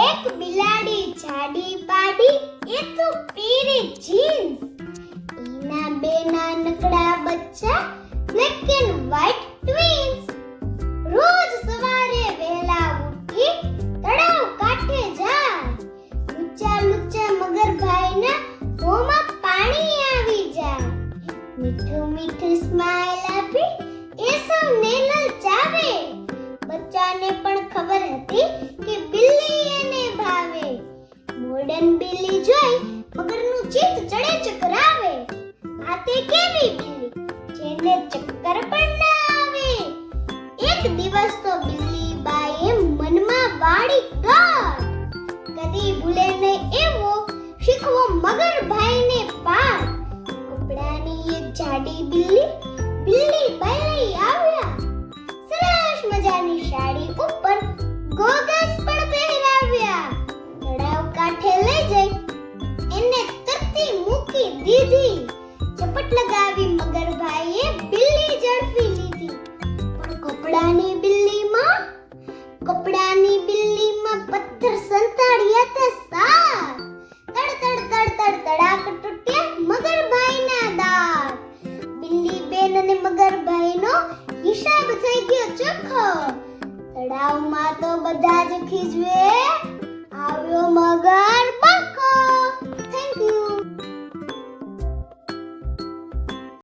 એક બિલાડી જાડી પાડી એ તો પહેરે જીન્સ એના બે નાનકડા બચ્ચા બ્લેક એન્ડ વ્હાઈટ ટ્વિન્સ રોજ સવારે વહેલા ઉઠી તળાવ કાંઠે જાય લુચ્ચા લુચ્ચા મગરભાઈના મોંમાં પાણી આવી જાય મીઠું મીઠું સ્માઈલ આપી એ સૌને લલચાવે બચ્ચાને પણ ખબર હતી કે બિલ્લી એને ભાવે મોડર્ન બિલ્લી જોઈ મગરનું ચિત્ત ચડે ચકરાવે આ તે કેવી બિલ્લી જેને ચક્કર પણ ના આવે એક દિવસ તો બિલ્લી બાએ મનમાં વાળી ગાંઠ કદી ભૂલે નહીં એવો શીખવો મગરભાઈને પાઠ કપડાની એક જાડી બિલ્લી બાઈ લઈ આવ્યા સરસ મજાની સાડી ઉપર ગોગલ્સ પણ પહેરાવ્યા તળાવ કાંઠે લઈ જઈ એને તરતી મૂકી દીધી ઝપટ લગાવી મગરભાઈએ બિલ્લી ઝડપી લીધી પણ કપડાની બિલ્લીમાં પથ્થર સંતાડ્યા હતા સાત તડ તડાક તૂટ્યા મગરભાઈના દાંત બિલ્લી બેન અને મગરભાઈનો હિસાબ થઈ ગયો ચોખ્ખો તળાવમાં તો બધા જ ખીજવે આવ્યો મગર